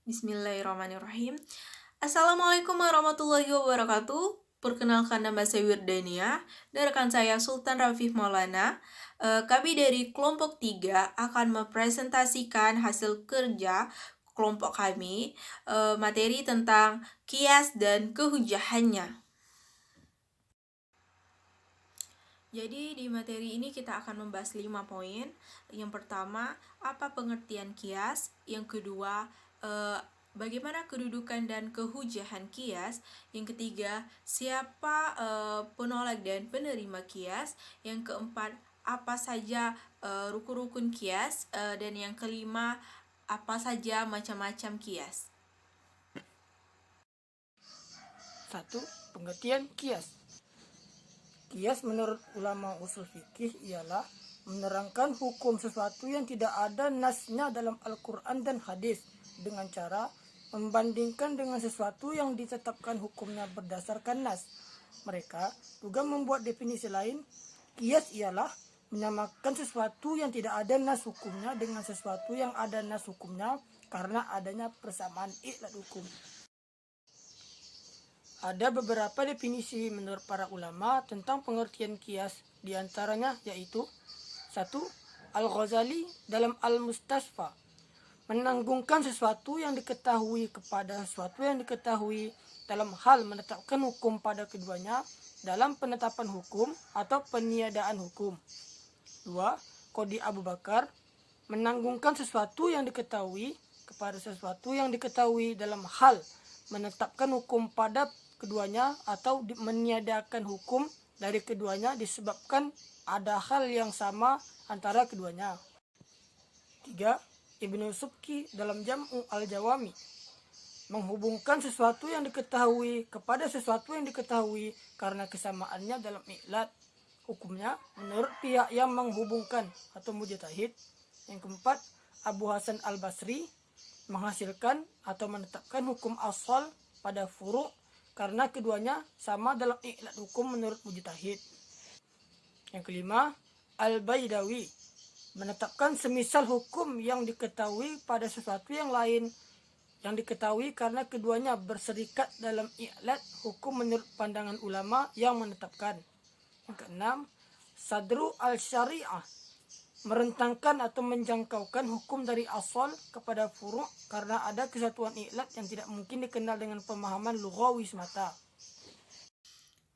Bismillahirrahmanirrahim. Assalamualaikum warahmatullahi wabarakatuh. Perkenalkan, nama saya Wirdania dan rekan saya Sultan Rafif Maulana. Kami dari kelompok 3 akan mempresentasikan hasil kerja kelompok kami, materi tentang kias dan kehujahannya. Jadi di materi ini kita akan membahas 5 poin. Yang pertama, apa pengertian kias? Yang kedua, bagaimana kedudukan dan kehujahan kias? Yang ketiga, siapa penolak dan penerima kias? Yang keempat, apa saja rukun-rukun kias? Dan yang kelima, apa saja macam-macam kias? 1. Pengertian kias. Kias menurut ulama usul fikih ialah menerangkan hukum sesuatu yang tidak ada nasnya dalam Al-Quran dan hadis dengan cara membandingkan dengan sesuatu yang ditetapkan hukumnya berdasarkan nas. Mereka juga membuat definisi lain. Kias ialah menyamakan sesuatu yang tidak ada nas hukumnya dengan sesuatu yang ada nas hukumnya karena adanya persamaan ikhlas hukum. Ada beberapa definisi menurut para ulama tentang pengertian kias, diantaranya yaitu 1. Al-Ghazali dalam Al-Mustasfa, menanggungkan sesuatu yang diketahui kepada sesuatu yang diketahui dalam hal menetapkan hukum pada keduanya dalam penetapan hukum atau peniadaan hukum. 2. Qadi Abu Bakar, menanggungkan sesuatu yang diketahui kepada sesuatu yang diketahui dalam hal menetapkan hukum pada keduanya atau meniadakan hukum dari keduanya disebabkan ada hal yang sama antara keduanya. 3. Ibnu Subki dalam Jam'u al-Jawami, menghubungkan sesuatu yang diketahui kepada sesuatu yang diketahui karena kesamaannya dalam ikhlat hukumnya menurut pihak yang menghubungkan atau mujtahid. Yang keempat, Abu Hasan al-Basri, menghasilkan atau menetapkan hukum asal pada furu' karena keduanya sama dalam ikhlat hukum menurut mujtahid. Yang kelima, Al-Baidawi, menetapkan semisal hukum yang diketahui pada sesuatu yang lain yang diketahui karena keduanya berserikat dalam ikhlat hukum menurut pandangan ulama yang menetapkan. Yang keenam, Sadru al-Syari'ah, merentangkan atau menjangkaukan hukum dari asal kepada furu' karena ada kesatuan ikhlat yang tidak mungkin dikenal dengan pemahaman lughawi semata.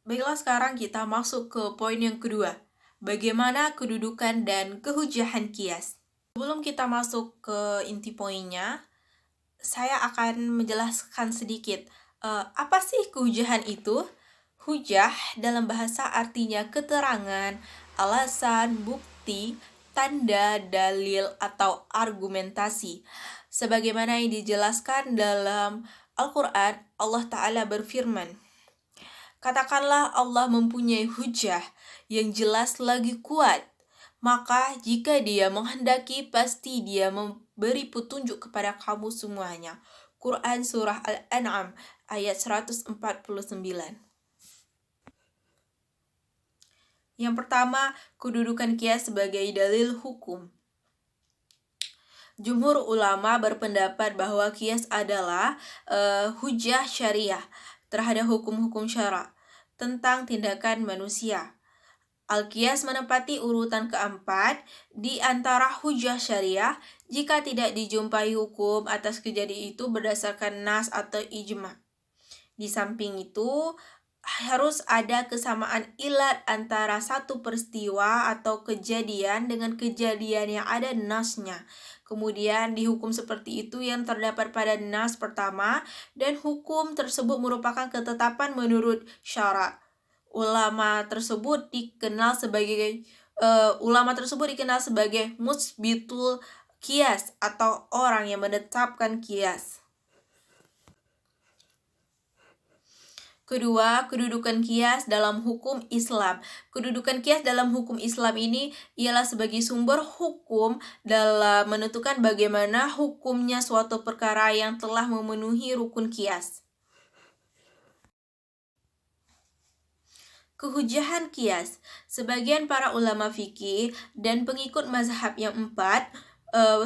Baiklah, sekarang kita masuk ke poin yang kedua. Bagaimana kedudukan dan kehujahan kias? Sebelum kita masuk ke inti poinnya, saya akan menjelaskan sedikit. Apa sih kehujahan itu? Hujah dalam bahasa artinya keterangan, alasan, bukti, tanda, dalil, atau argumentasi. Sebagaimana yang dijelaskan dalam Al-Quran, Allah Ta'ala berfirman, "Katakanlah Allah mempunyai hujah yang jelas lagi kuat. Maka jika dia menghendaki, pasti dia memberi petunjuk kepada kamu semuanya." Quran Surah Al-An'am ayat 149. Yang pertama, kedudukan kias sebagai dalil hukum. Jumhur ulama berpendapat bahwa kias adalah hujah syariah terhadap hukum-hukum syara tentang tindakan manusia. Al-Qiyas menempati urutan keempat di antara hujah syariah jika tidak dijumpai hukum atas kejadian itu berdasarkan nas atau ijma. Di samping itu, harus ada kesamaan ilat antara satu peristiwa atau kejadian dengan kejadian yang ada nasnya. Kemudian dihukum seperti itu yang terdapat pada nas pertama, dan hukum tersebut merupakan ketetapan menurut syara. Ulama tersebut dikenal sebagai musbitul kias atau orang yang menetapkan kias. Kedua, kedudukan kias dalam hukum Islam. Kedudukan kias dalam hukum Islam ini ialah sebagai sumber hukum dalam menentukan bagaimana hukumnya suatu perkara yang telah memenuhi rukun kias. Kehujahan kias. Sebagian para ulama fikih dan pengikut mazhab yang empat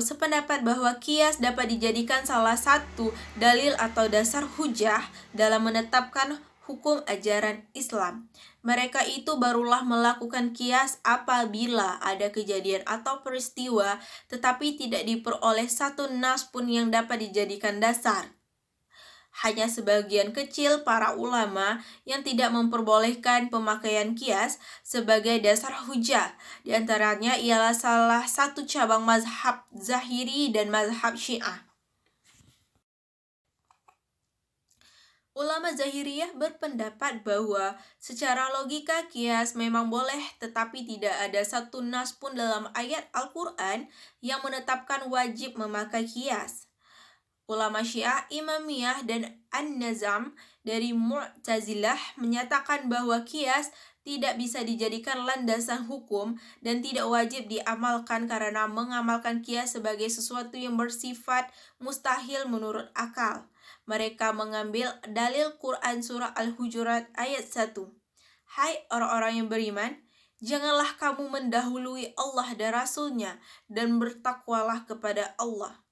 sependapat bahwa kias dapat dijadikan salah satu dalil atau dasar hujah dalam menetapkan hukum ajaran Islam. Mereka itu barulah melakukan kias apabila ada kejadian atau peristiwa tetapi tidak diperoleh satu nas pun yang dapat dijadikan dasar. Hanya sebagian kecil para ulama yang tidak memperbolehkan pemakaian kias sebagai dasar hujah. Di antaranya ialah salah satu cabang mazhab Zahiri dan mazhab Syiah. Ulama Zahiriyah berpendapat bahwa secara logika kias memang boleh, tetapi tidak ada satu nas pun dalam ayat Al-Quran yang menetapkan wajib memakai kias. Ulama Syiah, Imamiyah, dan An-Nazam dari Mu'tazilah menyatakan bahwa kias tidak bisa dijadikan landasan hukum dan tidak wajib diamalkan karena mengamalkan kias sebagai sesuatu yang bersifat mustahil menurut akal. Mereka mengambil dalil Quran surah Al-Hujurat ayat 1. Hai orang-orang yang beriman, janganlah kamu mendahului Allah dan Rasul-Nya dan bertakwalah kepada Allah.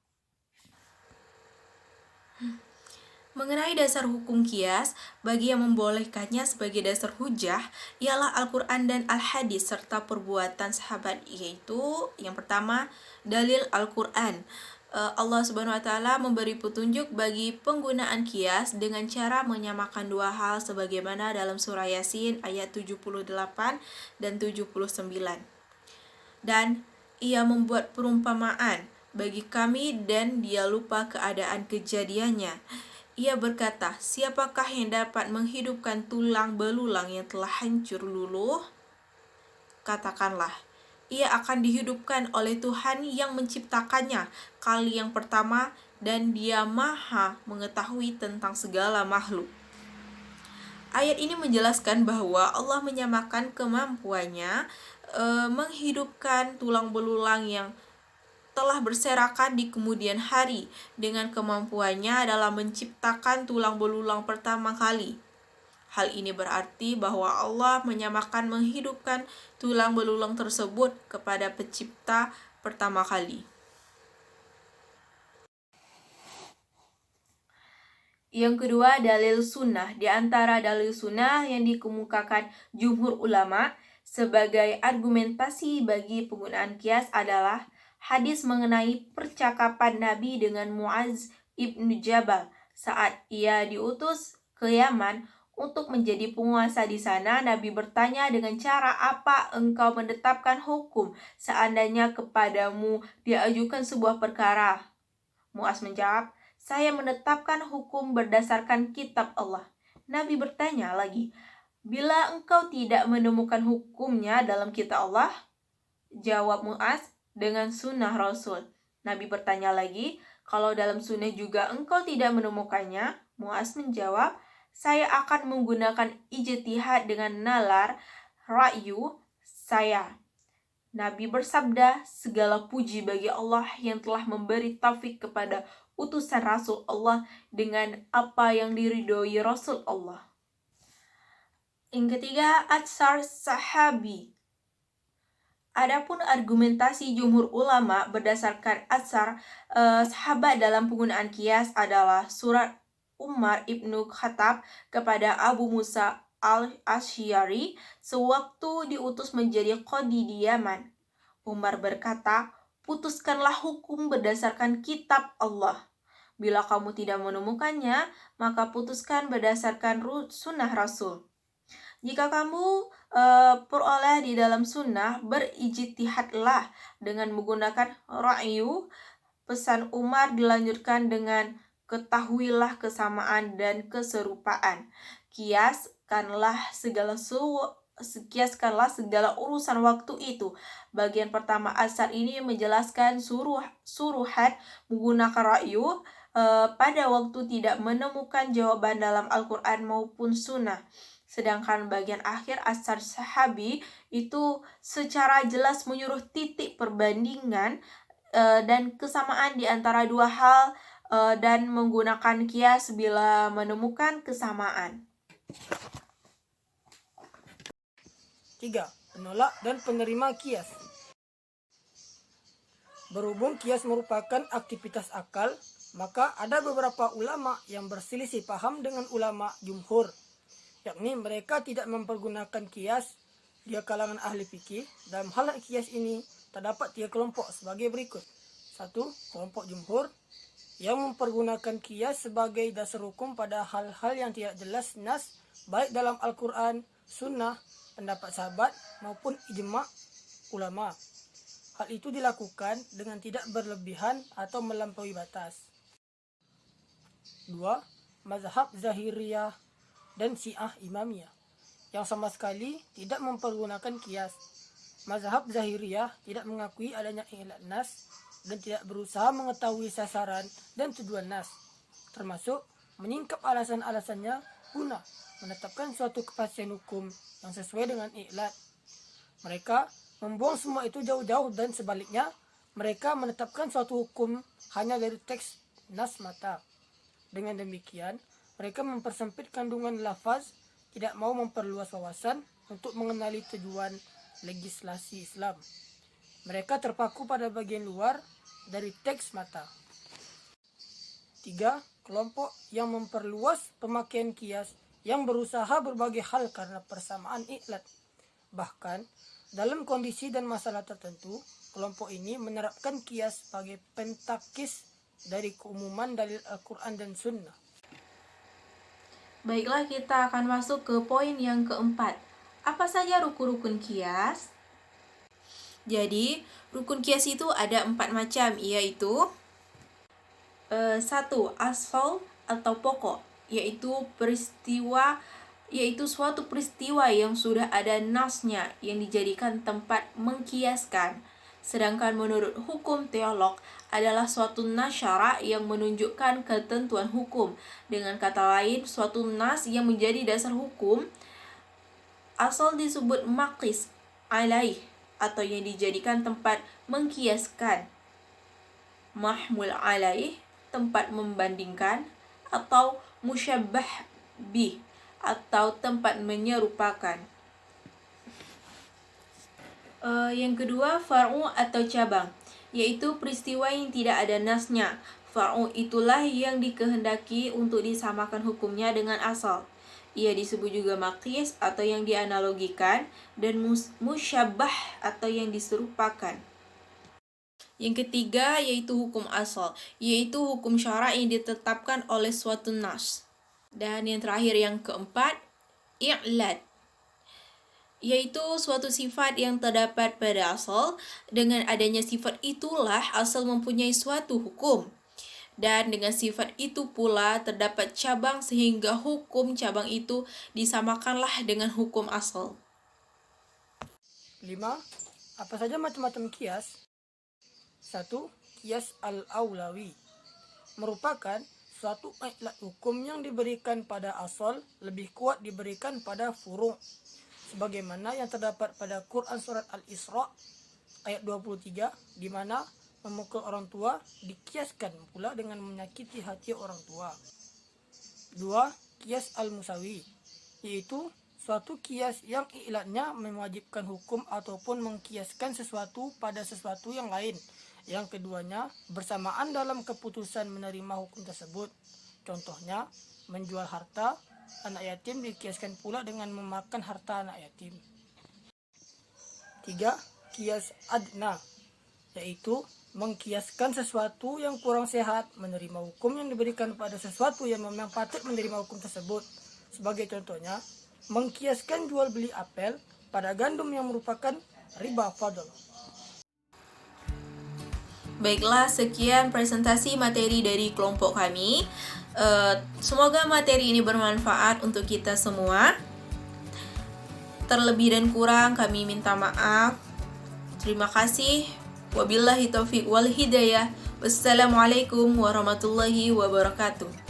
Mengenai dasar hukum kias, bagi yang membolehkannya sebagai dasar hujah ialah Al-Quran dan Al-Hadis serta perbuatan sahabat, yaitu yang pertama dalil Al-Quran. Allah Subhanahu wa taala memberi petunjuk bagi penggunaan kias dengan cara menyamakan dua hal sebagaimana dalam surah Yasin ayat 78 dan 79. Dan ia membuat perumpamaan bagi kami dan dia lupa keadaan kejadiannya. Ia berkata, siapakah yang dapat menghidupkan tulang belulang yang telah hancur luluh? Katakanlah, ia akan dihidupkan oleh Tuhan yang menciptakannya kali yang pertama dan dia maha mengetahui tentang segala makhluk. Ayat ini menjelaskan bahwa Allah menyamakan kemampuannya menghidupkan tulang belulang yang telah berserakan di kemudian hari dengan kemampuannya dalam menciptakan tulang belulang pertama kali. Hal ini berarti bahwa Allah menyamakan menghidupkan tulang belulang tersebut kepada pencipta pertama kali. Yang kedua, dalil sunnah. Di antara dalil sunnah yang dikemukakan jumhur ulama sebagai argumentasi bagi penggunaan kias adalah hadis mengenai percakapan Nabi dengan Muaz ibnu Jabal saat ia diutus ke Yaman untuk menjadi penguasa di sana. Nabi bertanya, dengan cara apa engkau menetapkan hukum seandainya kepadamu diajukan sebuah perkara? Muaz menjawab, saya menetapkan hukum berdasarkan kitab Allah. Nabi bertanya lagi, bila engkau tidak menemukan hukumnya dalam kitab Allah? Jawab Muaz, dengan sunnah Rasul. Nabi bertanya lagi, kalau dalam sunnah juga engkau tidak menemukannya? Muaz menjawab, saya akan menggunakan ijtihad dengan nalar ra'yu saya. Nabi bersabda, segala puji bagi Allah yang telah memberi taufik kepada utusan Rasul Allah dengan apa yang diridhoi Rasul Allah. Yang ketiga, atsar sahabi. Adapun argumentasi jumhur ulama berdasarkan atsar sahabat dalam penggunaan kias adalah surat Umar ibnu Khattab kepada Abu Musa al-Asy'ari sewaktu diutus menjadi qadi di Yaman. Umar berkata, putuskanlah hukum berdasarkan kitab Allah. Bila kamu tidak menemukannya, maka putuskan berdasarkan sunnah Rasul. Jika kamu peroleh di dalam sunnah, berijtihadlah dengan menggunakan ra'yu. Pesan Umar dilanjutkan dengan ketahuilah kesamaan dan keserupaan. Kiaskanlah segala urusan waktu itu. Bagian pertama asar ini menjelaskan suruhat menggunakan ra'yu pada waktu tidak menemukan jawaban dalam Al-Quran maupun sunnah. Sedangkan bagian akhir asar sahabi itu secara jelas menyuruh titik perbandingan dan kesamaan di antara dua hal dan menggunakan kias bila menemukan kesamaan. 3. Penolak dan penerima kias. Berhubung kias merupakan aktivitas akal, maka ada beberapa ulama yang berselisih paham dengan ulama jumhur, yakni mereka tidak mempergunakan kias. Di kalangan ahli fikih, dalam hal kias ini terdapat 3 kelompok sebagai berikut. 1. Kelompok jumhur yang mempergunakan kias sebagai dasar hukum pada hal-hal yang tidak jelas nas, baik dalam Al-Quran, Sunnah, pendapat sahabat, maupun ijma' ulama. Hal itu dilakukan dengan tidak berlebihan atau melampaui batas. 2. Mazhab Zahiriyah dan Syiah Imamiyah yang sama sekali tidak mempergunakan kias. Mazhab Zahiriyah tidak mengakui adanya ilat nas dan tidak berusaha mengetahui sasaran dan tujuan nas, termasuk menyingkap alasan-alasannya guna menetapkan suatu kepastian hukum yang sesuai dengan ilat. Mereka membuang semua itu jauh-jauh dan sebaliknya, mereka menetapkan suatu hukum hanya dari teks nas mata. Dengan demikian, mereka mempersempit kandungan lafaz, tidak mau memperluas wawasan untuk mengenali tujuan legislasi Islam. Mereka terpaku pada bagian luar dari teks mata. 3. Kelompok yang memperluas pemakaian kias yang berusaha berbagai hal karena persamaan ilat. Bahkan, dalam kondisi dan masalah tertentu, kelompok ini menerapkan kias sebagai pentakis dari keumuman dalil Al-Quran dan Sunnah. Baiklah, kita akan masuk ke poin yang keempat. Apa saja rukun-rukun kias? Jadi, rukun kias itu ada 4 macam, yaitu 1. Asal atau pokok, yaitu suatu peristiwa yang sudah ada nasnya yang dijadikan tempat mengkiaskan. Sedangkan menurut hukum teolog adalah suatu nas syara' yang menunjukkan ketentuan hukum. Dengan kata lain, suatu nas yang menjadi dasar hukum. Asal disebut maqis alaih atau yang dijadikan tempat mengkiaskan. Mahmul alaih, tempat membandingkan, atau musyabbah bih atau tempat menyerupakan. Yang kedua, far'u atau cabang, yaitu peristiwa yang tidak ada nasnya. Far'u itulah yang dikehendaki untuk disamakan hukumnya dengan asal. Ia disebut juga maqis atau yang dianalogikan, dan musyabbah atau yang diserupakan. Yang ketiga yaitu hukum asal, yaitu hukum syara' yang ditetapkan oleh suatu nas. Dan yang terakhir yang keempat, i'lad, yaitu suatu sifat yang terdapat pada asal. Dengan adanya sifat itulah asal mempunyai suatu hukum. Dan dengan sifat itu pula terdapat cabang sehingga hukum cabang itu disamakanlah dengan hukum asal. 5. Apa saja macam-macam kias? 1. Kias al-awlawi merupakan suatu ilat hukum yang diberikan pada asal lebih kuat diberikan pada furu', sebagaimana yang terdapat pada Quran surat Al-Isra ayat 23, di mana memukul orang tua dikiaskan pula dengan menyakiti hati orang tua. 2. Kias al-musawi, yaitu suatu kias yang ilatnya mewajibkan hukum ataupun mengkiaskan sesuatu pada sesuatu yang lain. Yang keduanya bersamaan dalam keputusan menerima hukum tersebut. Contohnya, menjual harta anak yatim dikiaskan pula dengan memakan harta anak yatim. 3. Kias adna, yaitu mengkiaskan sesuatu yang kurang sehat menerima hukum yang diberikan pada sesuatu yang memang patut menerima hukum tersebut. Sebagai contohnya, mengkiaskan jual beli apel pada gandum yang merupakan riba fadl. Baiklah, sekian presentasi materi dari kelompok kami. Semoga materi ini bermanfaat untuk kita semua. Terlebih dan kurang kami minta maaf. Terima kasih. Wabillahi taufiq wal hidayah. Wassalamualaikum warahmatullahi wabarakatuh.